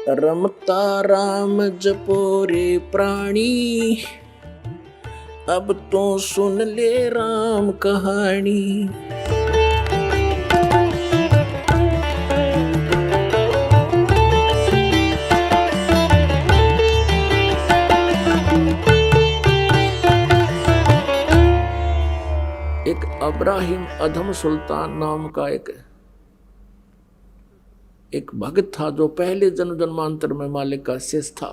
रमता राम जपो रे प्राणी, अब तो सुन ले राम कहानी। एक अब्राहिम अधम सुल्तान नाम का एक भक्त था जो पहले जन्म जन्मांतर में मालिक का शिष्य था,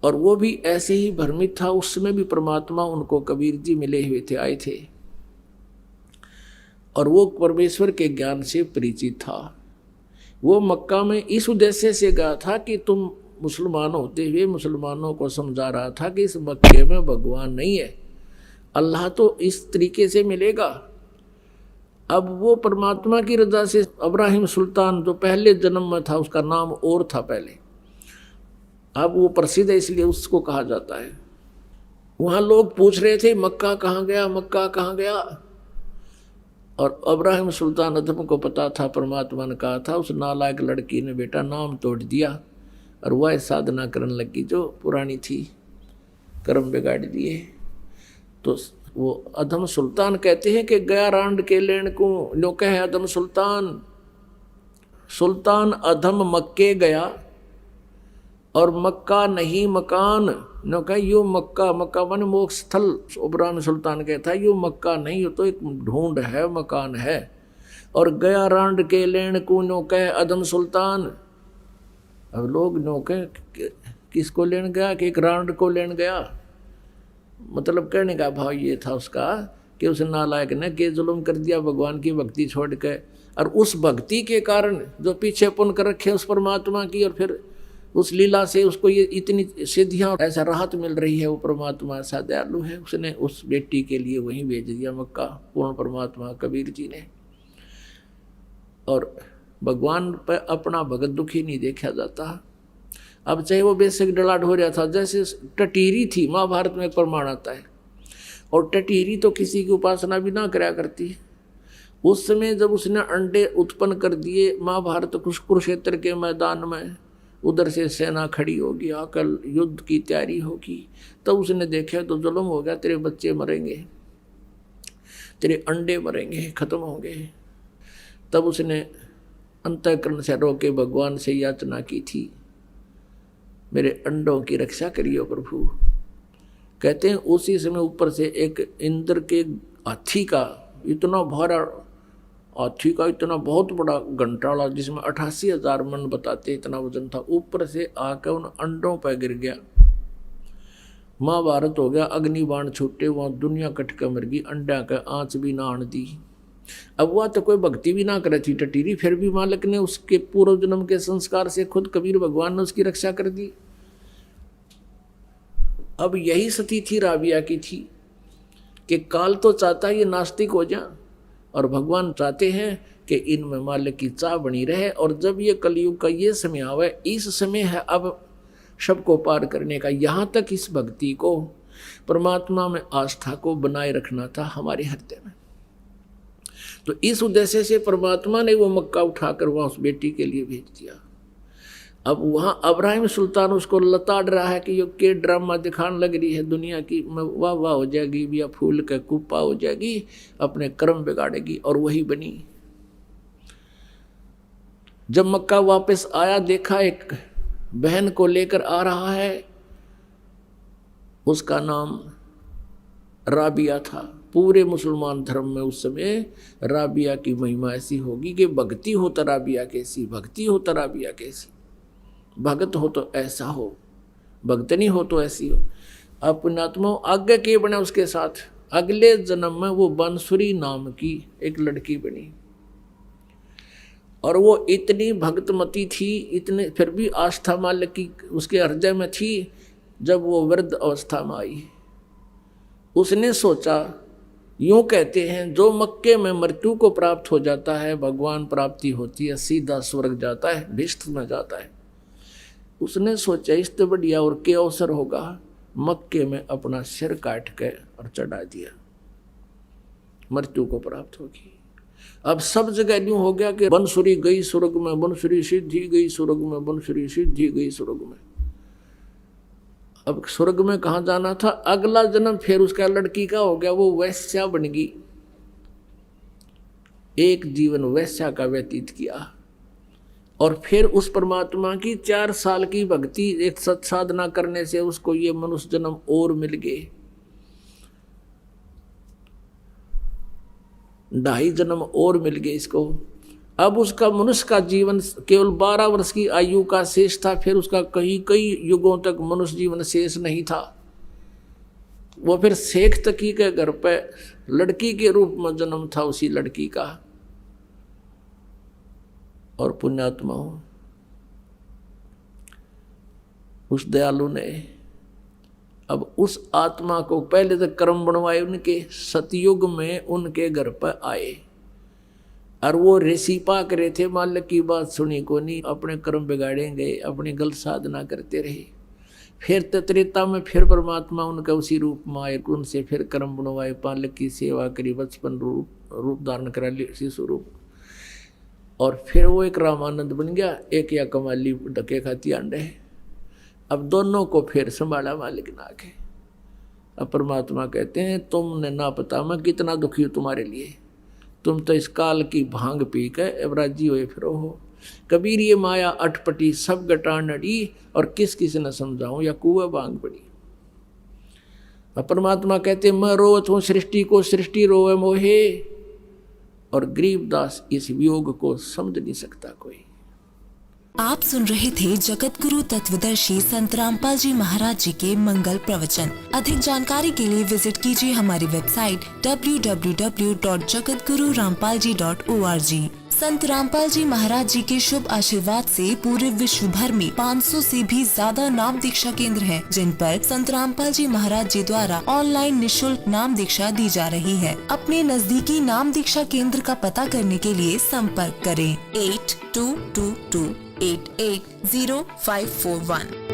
और वो भी ऐसे ही भ्रमित था। उसमें भी परमात्मा उनको कबीर जी मिले हुए थे, आए थे, और वो परमेश्वर के ज्ञान से परिचित था। वो मक्का में इस उद्देश्य से गया था कि तुम मुसलमान होते हुए मुसलमानों को समझा रहा था कि इस मक्के में भगवान नहीं है, अल्लाह तो इस तरीके से मिलेगा। अब वो परमात्मा की रजा से अब्राहिम सुल्तान जो पहले जन्म में था, उसका नाम और था पहले, अब वो प्रसिद्ध है इसलिए उसको कहा जाता है। वहाँ लोग पूछ रहे थे मक्का कहाँ गया, मक्का कहाँ गया, और अब्राहिम सुल्तान अदम को पता था, परमात्मा ने कहा था उस नालायक लड़की ने बेटा नाम तोड़ दिया और वह साधना करने लगी जो पुरानी थी, कर्म बिगाड़ दिए। तो वो अधम सुल्तान कहते हैं कि गया रांड के लेन को लो कहे अधम सुल्तान, सुल्तान अधम मक्के गया और मक्का नहीं मकान, नो कहे यू मक्का, मक्का मन मोक्ष स्थल। इब्राहिम सुल्तान कहता है यू मक्का नहीं, यो तो एक ढूंढ है, मकान है। और गया रांड के लेन को नो कहे अधम सुल्तान। अब लोग नो कहे किसको लेन गया, कि एक रांड को लेन गया। मतलब कहने का भाव ये था उसका कि उस नालायक ने के जुल्म कर दिया, भगवान की भक्ति छोड़ के, और उस भक्ति के कारण जो पीछे पुन कर रखे उस परमात्मा की, और फिर उस लीला से उसको ये इतनी सिद्धियां ऐसा राहत मिल रही है। वो परमात्मा ऐसा दयालु है, उसने उस बेटी के लिए वहीं भेज दिया मक्का, पूर्ण परमात्मा कबीर जी ने। और भगवान पर अपना भगत दुखी नहीं देखा जाता। अब चाहे वो बेसिक डलाट हो रहा था, जैसे टटीरी थी, महाभारत में एक प्रमाण आता है, और टटीरी तो किसी की उपासना भी ना करा करती। उस समय जब उसने अंडे उत्पन्न कर दिए महाभारत कुरुक्षेत्र के मैदान में, उधर से सेना खड़ी होगी, आकल युद्ध की तैयारी होगी, तब उसने देखा तो जुल्म हो गया, तेरे बच्चे मरेंगे, तेरे अंडे मरेंगे, खत्म होंगे। तब उसने अंतःकरण से रोके भगवान से याचना की थी, मेरे अंडों की रक्षा करियो प्रभु। कहते हैं उसी समय ऊपर से एक इंद्र के हाथी का इतना भारा, हाथी का इतना बहुत बड़ा घंटाला जिसमें 88,000 मन बताते इतना वजन था, ऊपर से आकर उन अंडों पर गिर गया। महाभारत हो गया, अग्निबाण छूटे, वहाँ दुनिया कटके मर गई, अंडा का आँच भी ना आन दी। अब वह तो कोई भक्ति भी ना करे थी टटीरी, फिर भी मालिक ने उसके पूर्व जन्म के संस्कार से खुद कबीर भगवान ने उसकी रक्षा कर दी। अब यही स्थिति थी राबिया की थी कि काल तो चाहता है ये नास्तिक हो जाए, और भगवान चाहते हैं कि इनमें मालिक की चाह बनी रहे। और जब ये कलयुग का ये समय आवे, इस समय है अब सबको पार करने का। यहाँ तक इस भक्ति को, परमात्मा में आस्था को बनाए रखना था हमारे हृदय में। तो इस उद्देश्य से परमात्मा ने वो मक्का उठाकर वहाँ उस बेटी के लिए भेज दिया। अब वहाँ अब्राहिम सुल्तान उसको लताड़ रहा है कि ये के ड्रामा दिखाने लग रही है दुनिया की, वाह वाह हो जाएगी, या फूल का कुप्पा हो जाएगी, अपने कर्म बिगाड़ेगी, और वही बनी। जब मक्का वापस आया, देखा एक बहन को लेकर आ रहा है, उसका नाम राबिया था। पूरे मुसलमान धर्म में उस समय राबिया की महिमा ऐसी होगी कि भक्ति हो तो राबिया कैसी, भक्ति हो तो राबिया कैसी, भगत हो तो ऐसा हो, भक्तनी हो तो ऐसी हो। अब पुण्यात्मा आगे के बने उसके साथ, अगले जन्म में वो बांसुरी नाम की एक लड़की बनी, और वो इतनी भक्तमती थी, इतने फिर भी आस्था मालिक की उसके हृदय में थी। जब वो वृद्ध अवस्था में आई, उसने सोचा, यूँ कहते हैं जो मक्के में मृत्यु को प्राप्त हो जाता है, भगवान प्राप्ति होती है, सीधा स्वर्ग जाता है, भिष्ट में जाता है। उसने सोचा इससे बढ़िया और क्या अवसर होगा, मक्के में अपना सिर काट के और चढ़ा दिया, मृत्यु को प्राप्त होगी। अब सब जगह यूं हो गया कि बंसुरी गई स्वर्ग में, बंसुरी सिद्धि गई स्वर्ग में, बंसुरी सिद्धि गई स्वर्ग में। अब स्वर्ग में कहाँ जाना था, अगला जन्म फिर उसका लड़की का हो गया, वो वैश्या बन गई। एक जीवन वैश्या का व्यतीत किया और फिर उस परमात्मा की 4 साल की भक्ति एक सत्साधना करने से उसको ये मनुष्य जन्म और मिल गए। 2.5 जन्म और मिल गए इसको। अब उसका मनुष्य का जीवन केवल 12 वर्ष की आयु का शेष था, फिर उसका कई युगों तक मनुष्य जीवन शेष नहीं था। वो फिर शेख तकी के घर पे लड़की के रूप में जन्म था उसी लड़की का। और पुण्यात्मा उस दयालु ने अब उस आत्मा को पहले तक कर्म बनवाए, उनके सतयुग में उनके घर पर आए और वो ऋषि पाक रहे थे, मालिक की बात सुनी को नहीं, अपने कर्म बिगाड़ेंगे, अपनी गलत साधना करते रहे। फिर त्रेता में फिर परमात्मा उनका उसी रूप में आए, उनसे फिर कर्म बनवाए, मालिक की सेवा करी, बचपन रूप धारण करा लिया शिशु रूप, और फिर वो एक रामानंद बन गया, एक या कमाली ढके खाती अंडे। अब दोनों को फिर संभाला मालिक ना के। अब परमात्मा कहते हैं तुमने ना पता मैं कितना दुखी हूँ तुम्हारे लिए, तुम तो इस काल की भांग पी के अब राजी हुए फिरो हो। कबीर ये माया अटपटी सब गटान नड़ी, और किस किस न समझाऊं या कुआ भांग पड़ी। अब परमात्मा कहते मैं रोवत हूँ सृष्टि को, सृष्टि रोवे मोहे, और गरीबदास इस वियोग को समझ नहीं सकता कोई। आप सुन रहे थे जगत गुरु तत्वदर्शी संत रामपाल जी महाराज जी के मंगल प्रवचन। अधिक जानकारी के लिए विजिट कीजिए हमारी वेबसाइट www.jagatgururampalji.org। संत रामपाल जी महाराज जी के शुभ आशीर्वाद से पूरे विश्व भर में 500 से भी ज्यादा नाम दीक्षा केंद्र हैं, जिन पर संत रामपाल जी महाराज जी द्वारा ऑनलाइन निशुल्क नाम दीक्षा दी जा रही है। अपने नजदीकी नाम दीक्षा केंद्र का पता करने के लिए संपर्क करें 8222880541।